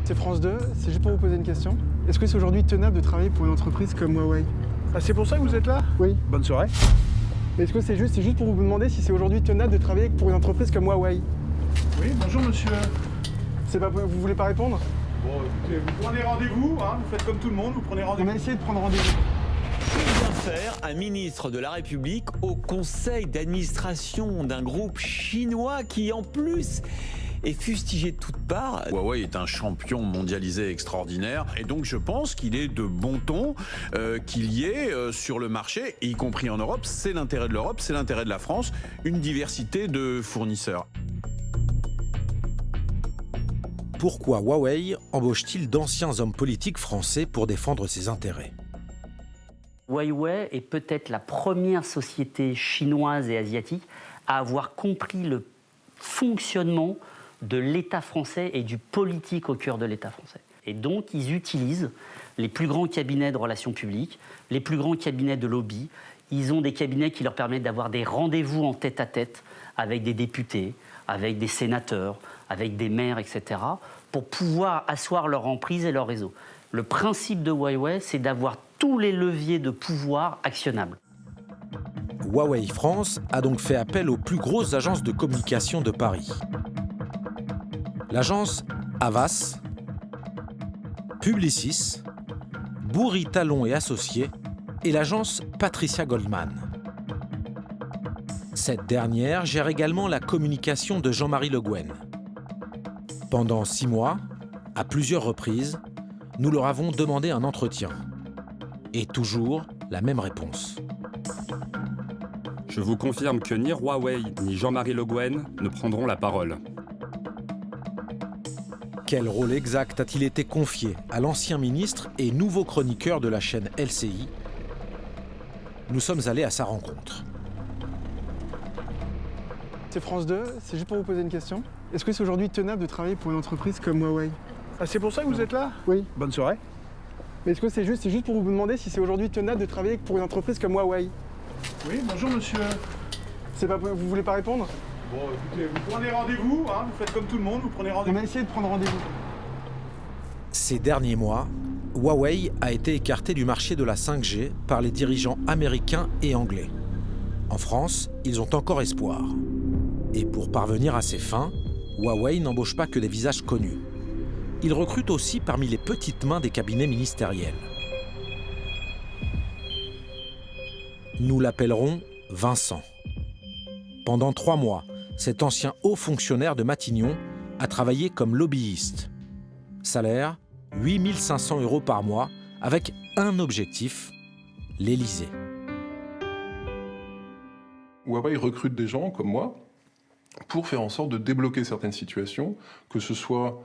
C'est France 2, c'est juste pour vous poser une question. Est-ce que c'est aujourd'hui tenable de travailler pour une entreprise comme Huawei? Ah, c'est pour ça que vous êtes là? Oui. Bonne soirée. Mais est-ce que c'est juste pour vous demander si c'est aujourd'hui tenable de travailler pour une entreprise comme Huawei? Oui, bonjour monsieur. Vous voulez pas répondre? Bon, écoutez, vous prenez rendez-vous, hein, vous faites comme tout le monde, vous prenez On rendez-vous. a essayé de prendre rendez-vous. Que vient faire un ministre de la République au conseil d'administration d'un groupe chinois qui, en plus, est fustigé de toutes parts? Huawei est un champion mondialisé extraordinaire et donc je pense qu'il est de bon ton qu'il y ait sur le marché, y compris en Europe, c'est l'intérêt de l'Europe, c'est l'intérêt de la France, une diversité de fournisseurs. Pourquoi Huawei embauche-t-il d'anciens hommes politiques français pour défendre ses intérêts? Huawei est peut-être la première société chinoise et asiatique à avoir compris le fonctionnement de l'État français et du politique au cœur de l'État français. Et donc, ils utilisent les plus grands cabinets de relations publiques, les plus grands cabinets de lobby. Ils ont des cabinets qui leur permettent d'avoir des rendez-vous en tête-à-tête avec des députés, avec des sénateurs, avec des maires, etc., pour pouvoir asseoir leur emprise et leur réseau. Le principe de Huawei, c'est d'avoir tous les leviers de pouvoir actionnables. Huawei France a donc fait appel aux plus grosses agences de communication de Paris. L'agence Havas, Publicis, Bourri Talon et Associés et l'agence Patricia Goldman. Cette dernière gère également la communication de Jean-Marie Le Guen. Pendant 6 mois, à plusieurs reprises, nous leur avons demandé un entretien. Et toujours la même réponse. Je vous confirme que ni Huawei ni Jean-Marie Le Guen ne prendront la parole. Quel rôle exact a-t-il été confié à l'ancien ministre et nouveau chroniqueur de la chaîne LCI? Nous sommes allés à sa rencontre. C'est France 2, c'est juste pour vous poser une question. Est-ce que c'est aujourd'hui tenable de travailler pour une entreprise comme Huawei? Ah, c'est pour ça que vous êtes là? Oui. Bonne soirée. Mais est-ce que c'est juste pour vous demander si c'est aujourd'hui tenable de travailler pour une entreprise comme Huawei? Oui, bonjour monsieur. Vous voulez pas répondre? Bon, écoutez, vous prenez rendez-vous, hein, vous faites comme tout le monde, vous prenez On rendez-vous. a essayé de prendre rendez-vous. Ces derniers mois, Huawei a été écarté du marché de la 5G par les dirigeants américains et anglais. En France, ils ont encore espoir. Et pour parvenir à ses fins, Huawei n'embauche pas que des visages connus. Il recrute aussi parmi les petites mains des cabinets ministériels. Nous l'appellerons Vincent. Pendant 3 mois, cet ancien haut fonctionnaire de Matignon a travaillé comme lobbyiste. Salaire, 8 500 € par mois, avec un objectif, l'Élysée. Huawei recrute des gens comme moi pour faire en sorte de débloquer certaines situations, que ce soit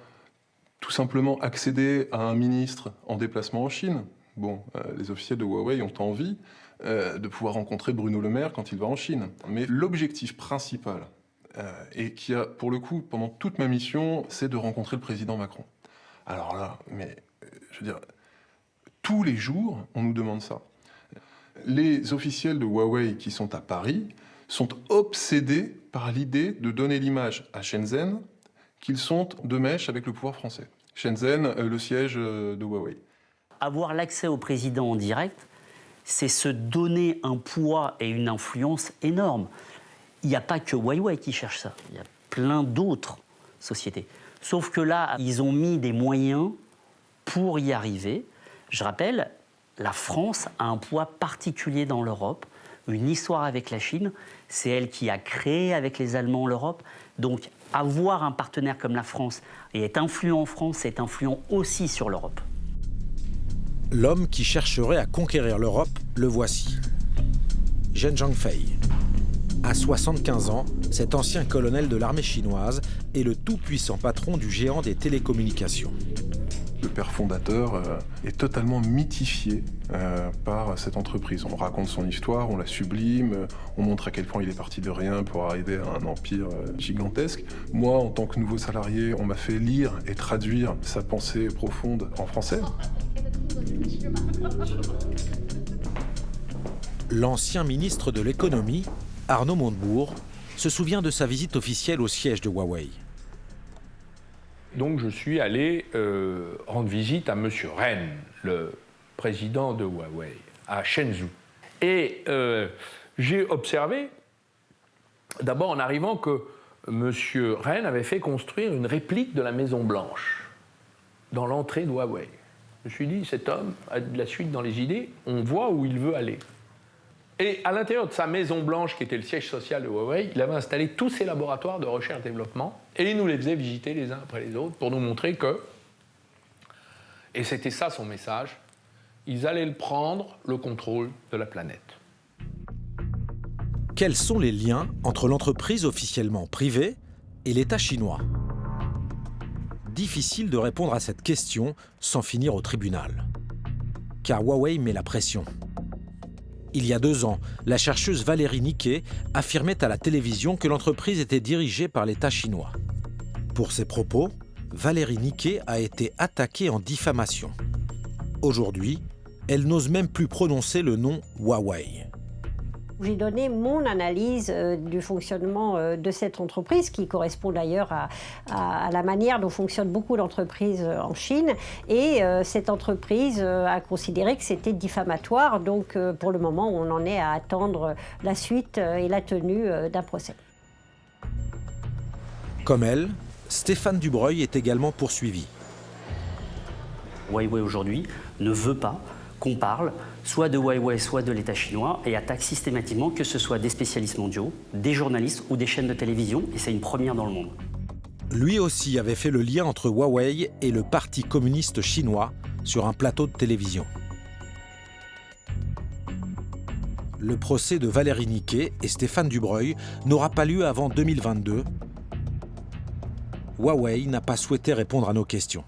tout simplement accéder à un ministre en déplacement en Chine. Bon, les officiels de Huawei ont envie de pouvoir rencontrer Bruno Le Maire quand il va en Chine. Mais l'objectif principal, et qui a, pour le coup, pendant toute ma mission, c'est de rencontrer le président Macron. Alors là, mais, je veux dire, tous les jours, on nous demande ça. Les officiels de Huawei qui sont à Paris sont obsédés par l'idée de donner l'image à Shenzhen qu'ils sont de mèche avec le pouvoir français. Shenzhen, le siège de Huawei. Avoir l'accès au président en direct, c'est se donner un poids et une influence énorme. Il n'y a pas que Huawei qui cherche ça, il y a plein d'autres sociétés. Sauf que là, ils ont mis des moyens pour y arriver. Je rappelle, la France a un poids particulier dans l'Europe, une histoire avec la Chine. C'est elle qui a créé avec les Allemands l'Europe. Donc, avoir un partenaire comme la France et être influent en France, c'est être influent aussi sur l'Europe. L'homme qui chercherait à conquérir l'Europe, le voici. Zhen Zhangfei. À 75 ans, cet ancien colonel de l'armée chinoise est le tout-puissant patron du géant des télécommunications. Le père fondateur est totalement mythifié par cette entreprise. On raconte son histoire, on la sublime, on montre à quel point il est parti de rien pour arriver à un empire gigantesque. Moi, en tant que nouveau salarié, on m'a fait lire et traduire sa pensée profonde en français. L'ancien ministre de l'économie, Arnaud Montebourg, se souvient de sa visite officielle au siège de Huawei. Donc je suis allé rendre visite à M. Ren, le président de Huawei, à Shenzhou. Et j'ai observé, d'abord en arrivant, que M. Ren avait fait construire une réplique de la Maison Blanche dans l'entrée de Huawei. Je me suis dit, cet homme a de la suite dans les idées, on voit où il veut aller. Et à l'intérieur de sa Maison Blanche, qui était le siège social de Huawei, il avait installé tous ses laboratoires de recherche-développement et il nous les faisait visiter les uns après les autres pour nous montrer que, et c'était ça son message, ils allaient prendre le contrôle de la planète. Quels sont les liens entre l'entreprise officiellement privée et l'État chinois? Difficile de répondre à cette question sans finir au tribunal. Car Huawei met la pression. Il y a 2 ans, la chercheuse Valérie Niquet affirmait à la télévision que l'entreprise était dirigée par l'État chinois. Pour ses propos, Valérie Niquet a été attaquée en diffamation. Aujourd'hui, elle n'ose même plus prononcer le nom Huawei. J'ai donné mon analyse du fonctionnement de cette entreprise, qui correspond d'ailleurs à la manière dont fonctionnent beaucoup d'entreprises en Chine. Et cette entreprise a considéré que c'était diffamatoire. Donc pour le moment, on en est à attendre la suite et la tenue d'un procès. Comme elle, Stéphane Dubreuil est également poursuivi. Huawei aujourd'hui ne veut pas qu'on parle soit de Huawei, soit de l'État chinois, et attaque systématiquement que ce soit des spécialistes mondiaux, des journalistes ou des chaînes de télévision, et c'est une première dans le monde. Lui aussi avait fait le lien entre Huawei et le Parti communiste chinois sur un plateau de télévision. Le procès de Valérie Niquet et Stéphane Dubreuil n'aura pas lieu avant 2022. Huawei n'a pas souhaité répondre à nos questions.